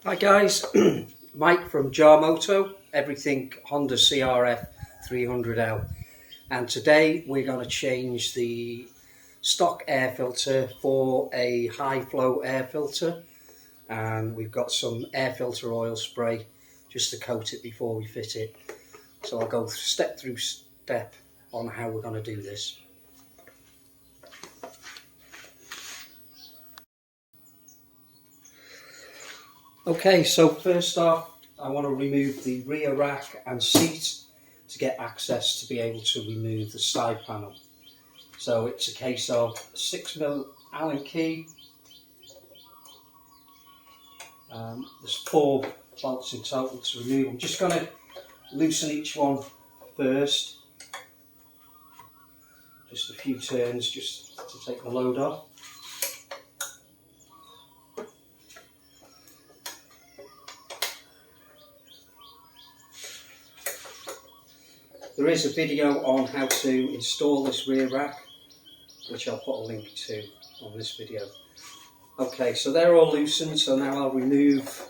Hi guys, Mike from Jaa Moto, everything Honda CRF300L, and today we're going to change the stock air filter for a high flow air filter, and we've got some air filter oil spray just to coat it before we fit it. So I'll go step through step on how we're going to do this. Okay, so first off, I want to remove the rear rack and seat to get access to be able to remove the side panel. So it's a case of 6mm Allen key. There's 4 bolts in total to remove. I'm just going to loosen each one first. Just a few turns just to take the load off. There is a video on how to install this rear rack, which I'll put a link to on this video. Okay, so they're all loosened, so now I'll remove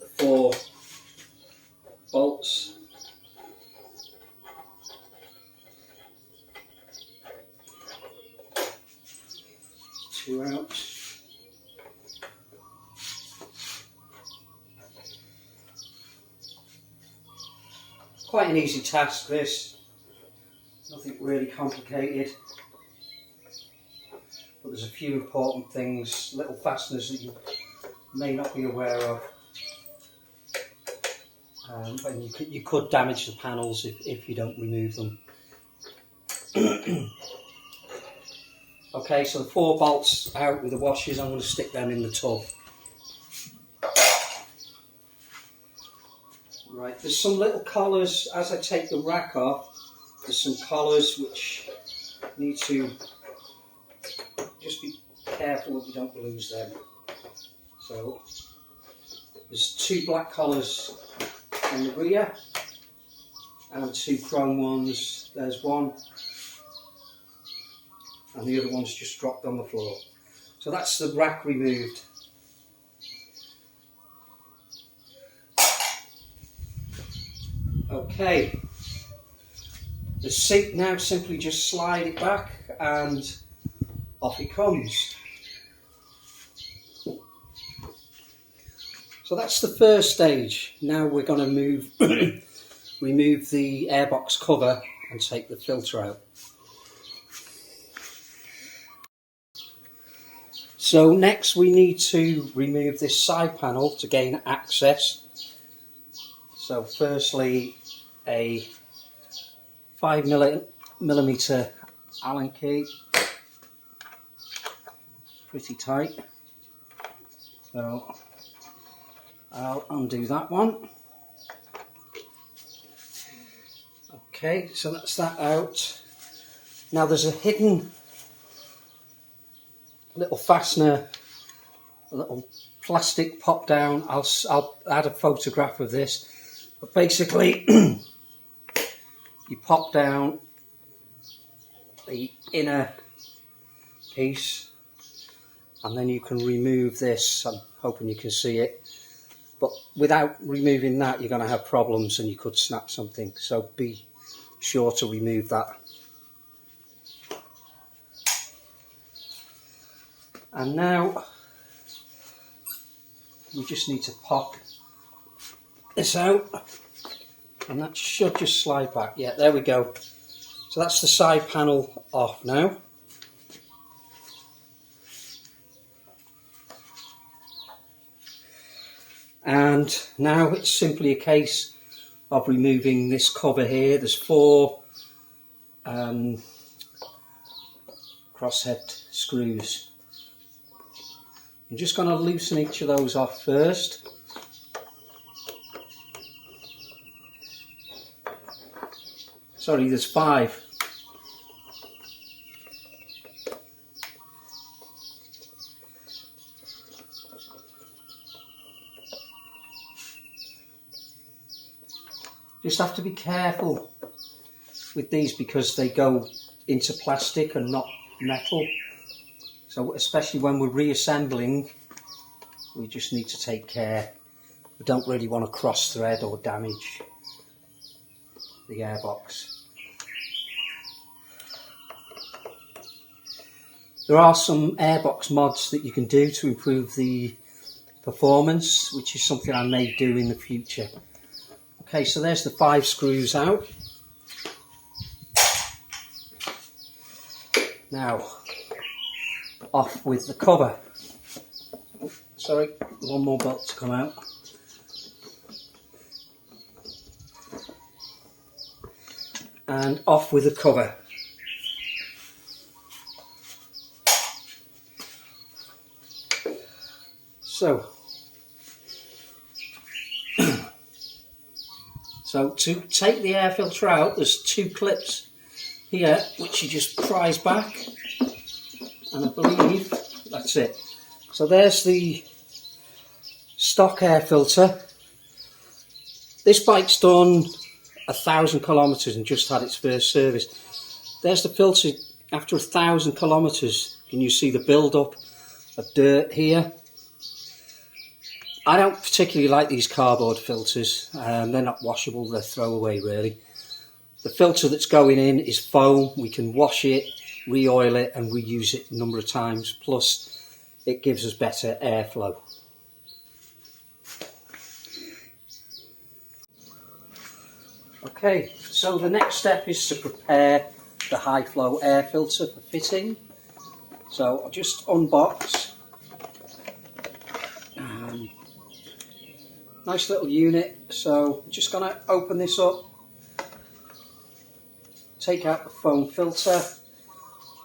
the 4 bolts. Two out. Quite an easy task this, nothing really complicated, but there's a few important things, little fasteners that you may not be aware of, and you could damage the panels if you don't remove them. Okay, so the 4 bolts out with the washers, I'm going to stick them in the tub. Right, there's some little collars, as I take the rack off, there's some collars which need to just be careful that we don't lose them. So there's 2 black collars on the rear and 2 chrome ones. There's one and the other one's just dropped on the floor. So that's the rack removed. Okay, the seat now, simply just slide it back and off it comes. So that's the first stage. Now we're going to remove the airbox cover and take the filter out. So next we need to remove this side panel to gain access. So firstly, a 5mm Allen key, pretty tight, so I'll undo that one. Okay, so that's that out. Now there's a hidden little fastener, a little plastic pop down. I'll add a photograph of this. But basically, you pop down the inner piece and then you can remove this. I'm hoping you can see it. But without removing that, you're going to have problems and you could snap something. So be sure to remove that. And now we just need to pop this out, and that should just slide back. Yeah, there we go. So that's the side panel off now. And now it's simply a case of removing this cover here. There's 4 crosshead screws. I'm just going to loosen each of those off first. Sorry, there's 5. Just have to be careful with these because they go into plastic and not metal. So especially when we're reassembling, we just need to take care. We don't really want to cross thread or damage the airbox. There are some airbox mods that you can do to improve the performance, which is something I may do in the future. Okay, so there's the 5 screws out. Now, off with the cover. Sorry, one more bolt to come out. And off with the cover. So to take the air filter out, there's 2 clips here which you just prise back, and I believe that's it. So there's the stock air filter. This bike's done 1,000 kilometres and just had its first service. There's the filter after 1,000 kilometres. Can you see the build up of dirt here? I don't particularly like these cardboard filters. They're not washable, they're throwaway really. The filter that's going in is foam. We can wash it, re-oil it and reuse it a number of times. Plus it gives us better airflow. Okay, so the next step is to prepare the high flow air filter for fitting. So I'll just unbox. Nice little unit. So I'm just going to open this up, take out the foam filter.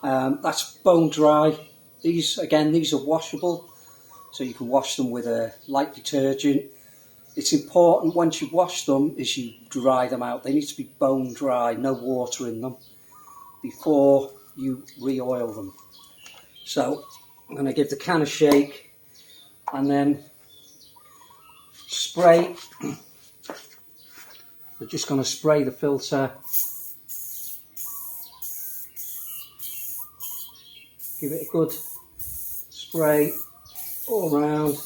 That's bone dry. These are washable, so you can wash them with a light detergent. It's important once you wash them is you dry them out. They need to be bone dry, no water in them, before you re-oil them. So I'm going to give the can a shake and then spray. We're just going to spray the filter. Give it a good spray all around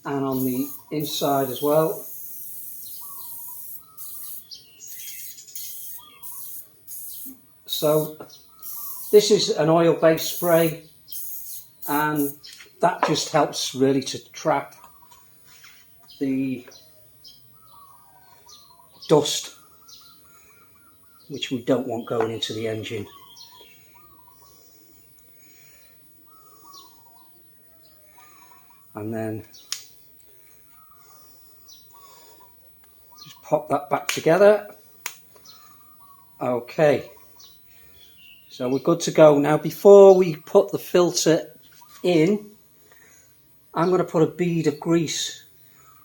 and on the inside as well. So this is an oil-based spray, and that just helps really to trap the dust which we don't want going into the engine. And then just pop that back together. Okay, so we're good to go. Now before we put the filter in, I'm going to put a bead of grease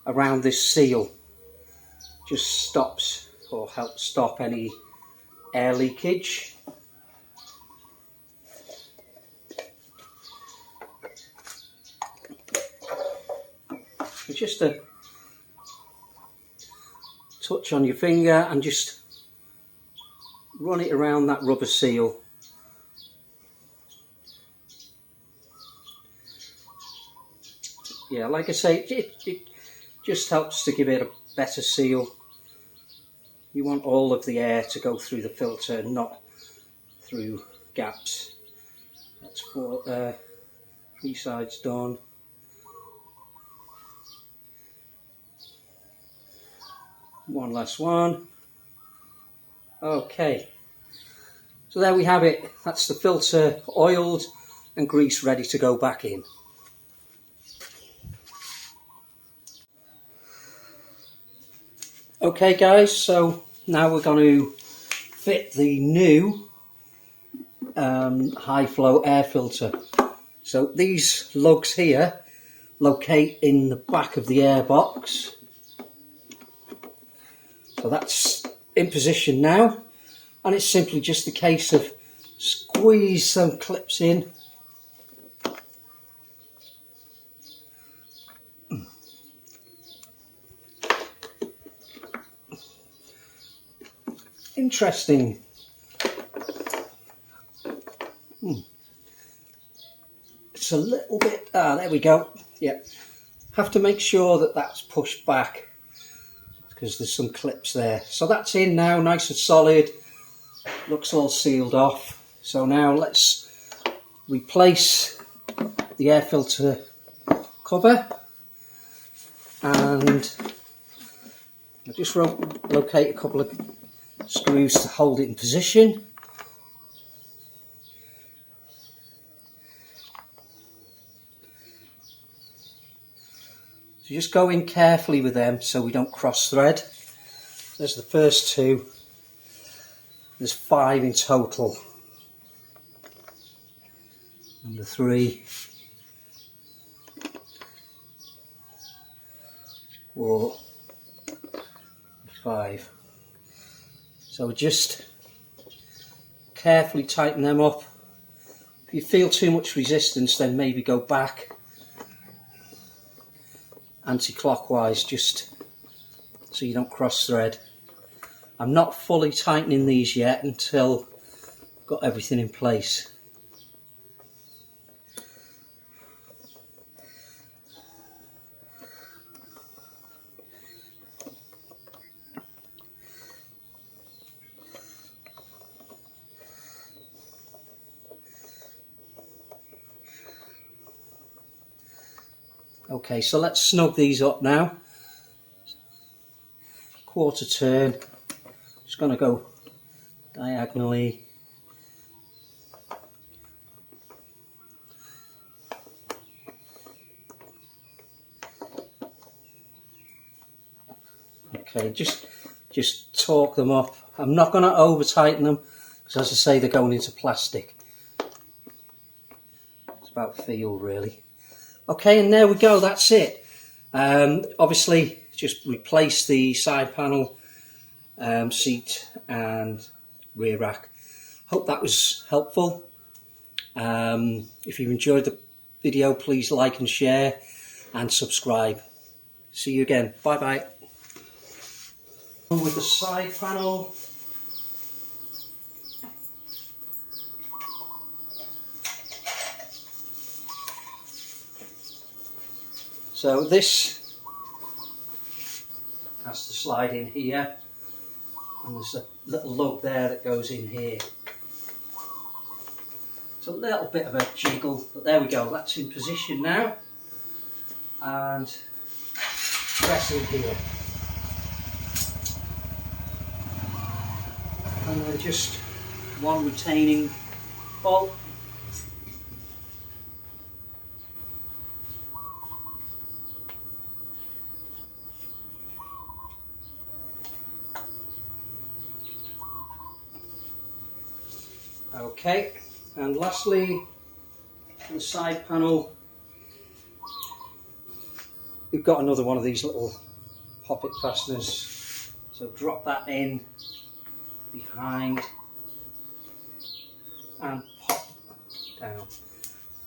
around this seal. Just stops or helps stop any air leakage. So just a touch on your finger and just run it around that rubber seal. Yeah, like I say, it just helps to give it a better seal. You want all of the air to go through the filter, not through gaps. That's 3 sides done. One last one. Okay, so there we have it. That's the filter oiled and grease ready to go back in. Okay guys, so now we're going to fit the new high flow air filter. So these lugs here locate in the back of the airbox. So that's in position now, and it's simply just a case of squeeze some clips in. Interesting. It's it's a little bit, there we go. Yeah, have to make sure that that's pushed back because there's some clips there. So that's in now, nice and solid, looks all sealed off. So now let's replace the air filter cover, and I'll just locate a couple of screws to hold it in position. So just go in carefully with them so we don't cross thread. There's the first two. There's 5 in total. Number 3, 4, 5. So just carefully tighten them up. If you feel too much resistance, then maybe go back anti-clockwise, just so you don't cross thread. I'm not fully tightening these yet until I've got everything in place. Okay, so let's snug these up now. Quarter turn. Just going to go diagonally. Okay, just torque them up. I'm not going to over tighten them because, as I say, they're going into plastic. It's about feel, really. Okay, and there we go, that's it. Obviously, just replace the side panel, seat and rear rack. Hope that was helpful. If you enjoyed the video, please like and share and subscribe. See you again. Bye bye. With the side panel. So this has to slide in here, and there's a little lug there that goes in here. It's a little bit of a jiggle, but there we go, that's in position now. And press in here. And then just one retaining bolt. Okay, and lastly, the side panel, we've got another one of these little poppet fasteners, so drop that in behind and pop down.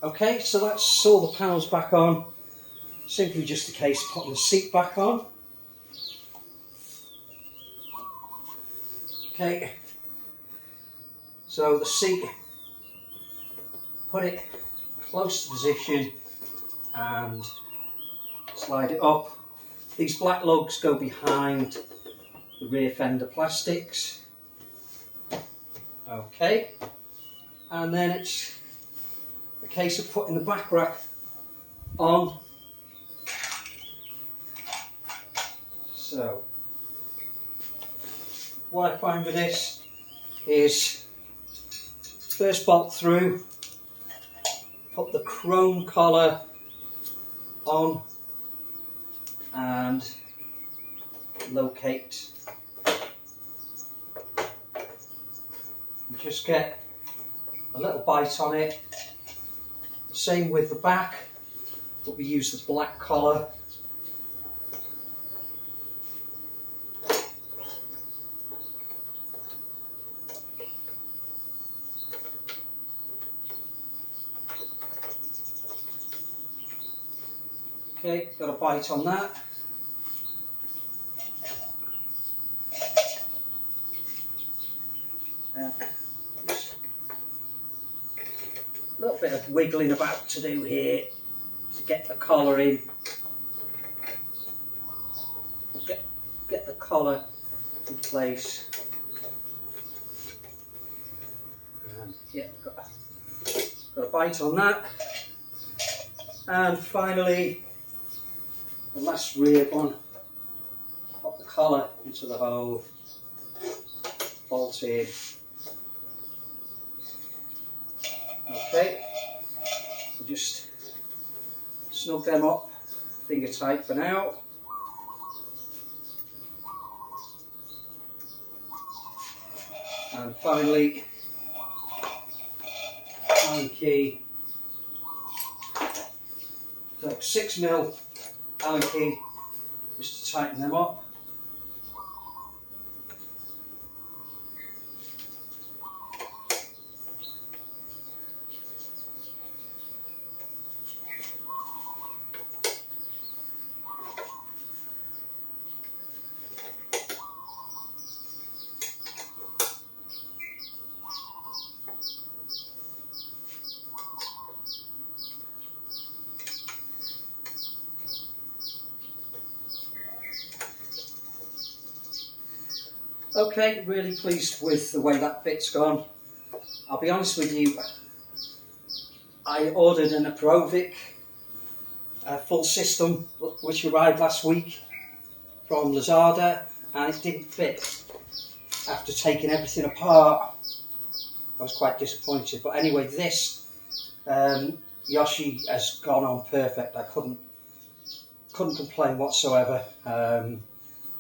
Okay, so that's all the panels back on, simply just a case of putting the seat back on. Okay. So the seat, put it close to position and slide it up. These black lugs go behind the rear fender plastics. Okay, and then it's a case of putting the back rack on. So what I find with this is first bolt through, put the chrome collar on and locate. And just get a little bite on it. Same with the back, but we use the black collar. Okay, got a bite on that. Just a little bit of wiggling about to do here to get the collar in. Get the collar in place. And yeah, got a bite on that. And finally, the last rear one. Pop the collar into the hole. Bolt in. Okay, we'll just snug them up, finger tight for now. And finally, Allen key. So 6mm Allen key just to tighten them up. Okay, really pleased with the way that bit's gone. I'll be honest with you, I ordered an Aprovic full system which arrived last week from Lazada, and it didn't fit. After taking everything apart, I was quite disappointed. But anyway, this Yoshi has gone on perfect. I couldn't complain whatsoever, and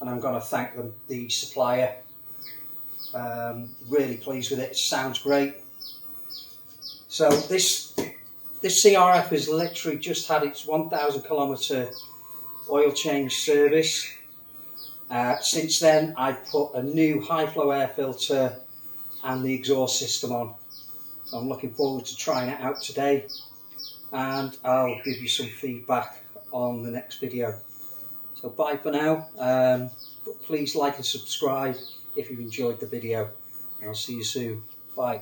I'm going to thank the supplier. Really pleased with it. It sounds great. So this CRF has literally just had its 1,000 kilometre oil change service. Since then, I've put a new high flow air filter and the exhaust system on. So I'm looking forward to trying it out today, and I'll give you some feedback on the next video. So bye for now, but please like and subscribe if you've enjoyed the video, and I'll see you soon. Bye.